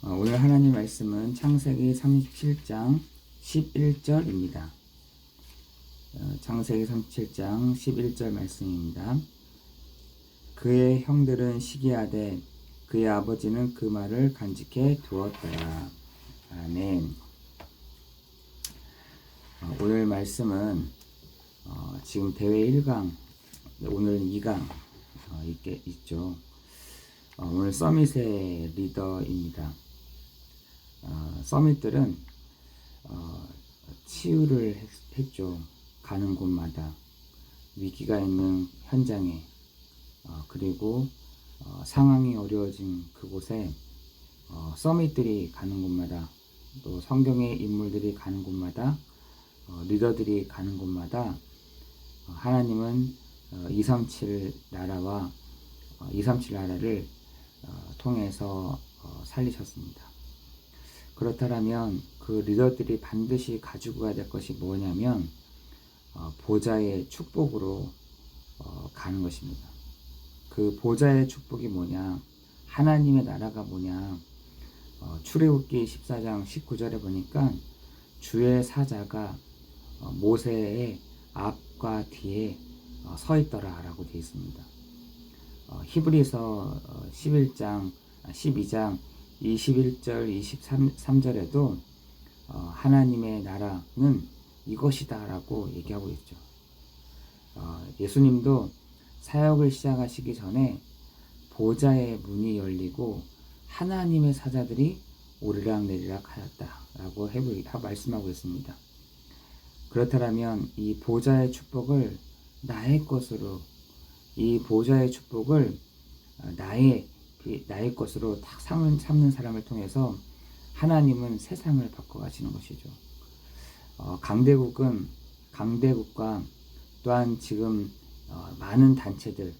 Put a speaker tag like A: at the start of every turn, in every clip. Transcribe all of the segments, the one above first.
A: 오늘 하나님 말씀은 창세기 37장 11절입니다. 창세기 37장 11절 말씀입니다. 그의 형들은 시기하되 그의 아버지는 그 말을 간직해 두었더라. 아멘. 오늘 말씀은 지금 대회 1강, 오늘 2강 있죠. 오늘 서밋의 리더입니다. 서밋들은 치유를 했죠. 가는 곳마다 위기가 있는 현장에 그리고 상황이 어려워진 그곳에 서밋들이 가는 곳마다 또 성경의 인물들이 가는 곳마다 리더들이 가는 곳마다 하나님은 237 나라와 237 나라를 통해서 살리셨습니다. 그렇다면 그 리더들이 반드시 가지고 가야 될 것이 뭐냐면 보좌의 축복으로 가는 것입니다. 그 보좌의 축복이 뭐냐, 하나님의 나라가 뭐냐, 출애굽기 14장 19절에 보니까 주의 사자가 모세의 앞과 뒤에 서 있더라 라고 되어 있습니다. 히브리서 12장 21절 23절에도 하나님의 나라는 이것이다 라고 얘기하고 있죠. 예수님도 사역을 시작하시기 전에 보좌의 문이 열리고 하나님의 사자들이 오르락내리락 하였다 라고 말씀하고 있습니다. 그렇다면 이 보좌의 축복을 나의 것으로, 이 보좌의 축복을 나의 것으로 딱 삼는 사람을 통해서 하나님은 세상을 바꿔가시는 것이죠. 강대국과 또한 지금 많은 단체들,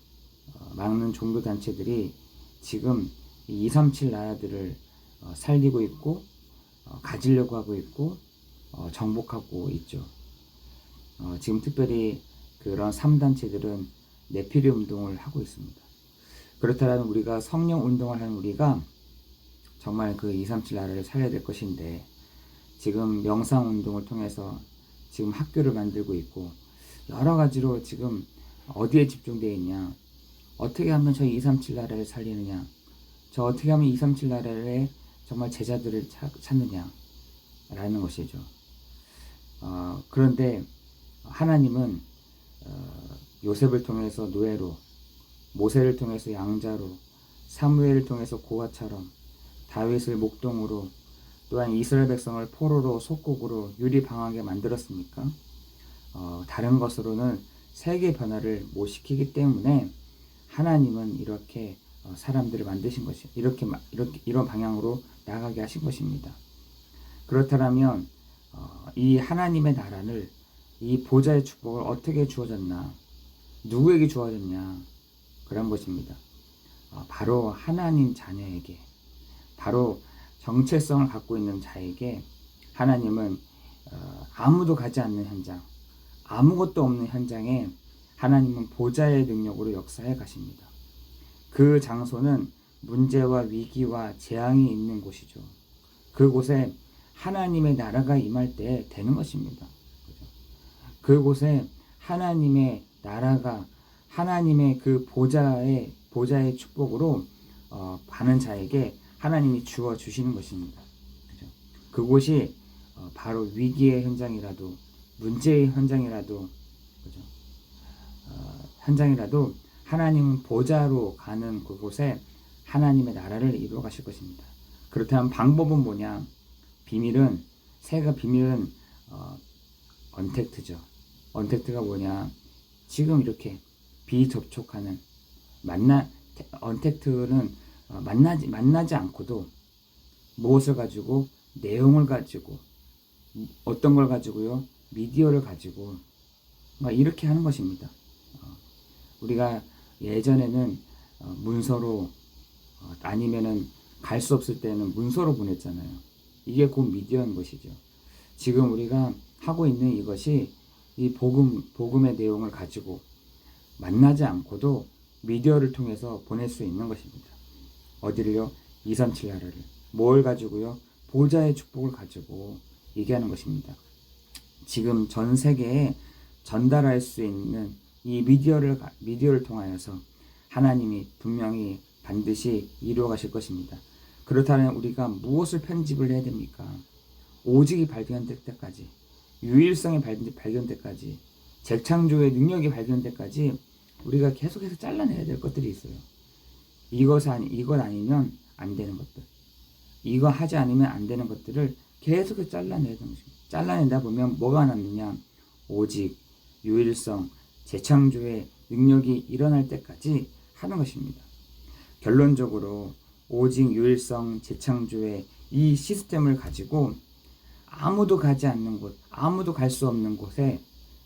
A: 많은 종교 단체들이 지금 237 나라들을 살리고 있고 가지려고 하고 있고 정복하고 있죠. 지금 특별히 그런 3단체들은 네피리 운동을 하고 있습니다. 그렇다면 우리가 성령 운동을 하는 우리가 정말 그 237 나라를 살려야 될 것인데, 지금 명상 운동을 통해서 지금 학교를 만들고 있고 여러 가지로 지금 어디에 집중되어 있냐, 어떻게 하면 저 237 나라를 살리느냐, 저 어떻게 하면 237 나라에 정말 제자들을 찾느냐 라는 것이죠. 그런데 하나님은 요셉을 통해서 노예로, 모세를 통해서 양자로, 사무엘을 통해서 고아처럼, 다윗을 목동으로, 또한 이스라엘 백성을 포로로, 속국으로 유리방하게 만들었으니까 다른 것으로는 세계 변화를 못 시키기 때문에 하나님은 이렇게 사람들을 만드신 것이, 이런 방향으로 나가게 하신 것입니다. 그렇다면 이 하나님의 나라를, 이 보좌의 축복을 어떻게 주어졌나, 누구에게 주어졌냐, 그런 것입니다. 바로 하나님 자녀에게, 바로 정체성을 갖고 있는 자에게 하나님은 아무도 가지 않는 현장, 아무것도 없는 현장에 하나님은 보좌의 능력으로 역사해 가십니다. 그 장소는 문제와 위기와 재앙이 있는 곳이죠. 그곳에 하나님의 나라가 임할 때 되는 것입니다. 그곳에 하나님의 나라가, 하나님의 그 보좌의 축복으로 가는 자에게 하나님이 주어 주시는 것입니다. 그죠? 그곳이 바로 위기의 현장이라도, 문제의 현장이라도, 그죠? 현장이라도 하나님은 보좌로 가는 그곳에 하나님의 나라를 이루어 가실 것입니다. 그렇다면 방법은 뭐냐? 비밀은 언택트죠. 언택트가 뭐냐? 지금 이렇게 비접촉하는, 언택트는 만나지 않고도 무엇을 가지고, 내용을 가지고, 어떤 걸 가지고요? 미디어를 가지고 이렇게 하는 것입니다. 우리가 예전에는 문서로, 아니면은 갈 수 없을 때는 문서로 보냈잖아요. 이게 곧 미디어인 것이죠. 지금 우리가 하고 있는 이것이 이 복음의 내용을 가지고 만나지 않고도 미디어를 통해서 보낼 수 있는 것입니다. 어디를요? 237 나라를. 뭘 가지고요? 보좌의 축복을 가지고 얘기하는 것입니다. 지금 전 세계에 전달할 수 있는 이 미디어를 통하여서 하나님이 분명히 반드시 이루어 가실 것입니다. 그렇다면 우리가 무엇을 편집을 해야 됩니까? 오직이 발견될 때까지, 유일성이 발견될 때까지, 재창조의 능력이 발견될 때까지 우리가 계속해서 잘라내야 될 것들이 있어요. 이것 아니면 안 되는 것들, 이거 하지 않으면 안 되는 것들을 계속해서 잘라내야 되는 것입니다. 잘라내다 보면 뭐가 남느냐? 오직, 유일성, 재창조의 능력이 일어날 때까지 하는 것입니다. 결론적으로 오직, 유일성, 재창조의 이 시스템을 가지고 아무도 가지 않는 곳, 아무도 갈 수 없는 곳에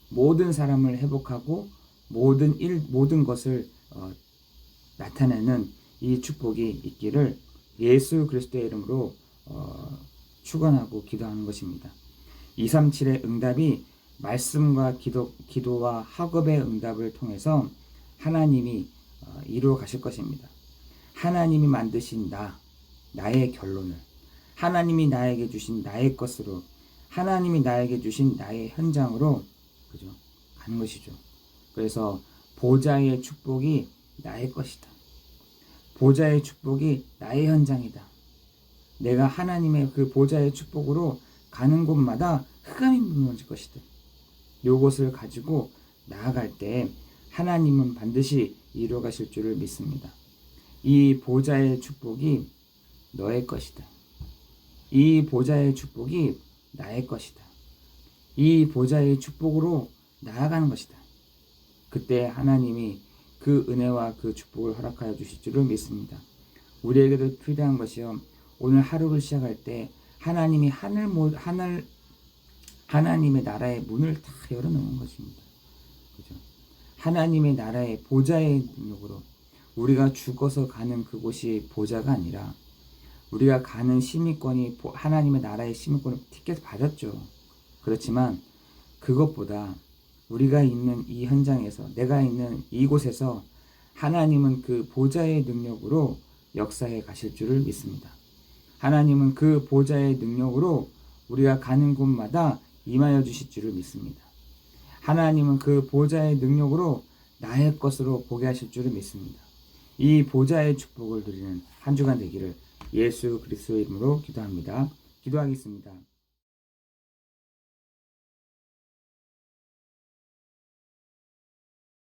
A: 모든 사람을 회복하고 모든 것을 나타내는 이 축복이 있기를 예수 그리스도의 이름으로 축원하고 기도하는 것입니다. 237의 응답이 말씀과 기도와 학업의 응답을 통해서 하나님이 이루어 가실 것입니다. 하나님이 만드신 나의 결론을, 하나님이 나에게 주신 나의 것으로, 하나님이 나에게 주신 나의 현장으로, 그죠? 가는 것이죠. 그래서 보좌의 축복이 나의 것이다. 보좌의 축복이 나의 현장이다. 내가 하나님의 그 보좌의 축복으로 가는 곳마다 흑암이 무너질 것이다. 요것을 가지고 나아갈 때 하나님은 반드시 이루어 가실 줄을 믿습니다. 이 보좌의 축복이 너의 것이다. 이 보좌의 축복이 나의 것이다. 이 보좌의 축복으로 나아가는 것이다. 그때 하나님이 그 은혜와 그 축복을 허락하여 주실 줄을 믿습니다. 우리에게도 필요한 것이요, 오늘 하루를 시작할 때 하나님이 하나님의 나라의 문을 다 열어놓은 것입니다. 그죠? 하나님의 나라의 보좌의 능력으로 우리가 죽어서 가는 그곳이 보좌가 아니라 우리가 가는 시민권이 하나님의 나라의 시민권을 티켓 받았죠. 그렇지만 그것보다 우리가 있는 이 현장에서, 내가 있는 이곳에서 하나님은 그 보좌의 능력으로 역사해 가실 줄을 믿습니다. 하나님은 그 보좌의 능력으로 우리가 가는 곳마다 임하여 주실 줄을 믿습니다. 하나님은 그 보좌의 능력으로 나의 것으로 보게 하실 줄을 믿습니다. 이 보좌의 축복을 누리는 한 주간 되기를 예수 그리스도의 이름으로 기도합니다. 기도하겠습니다.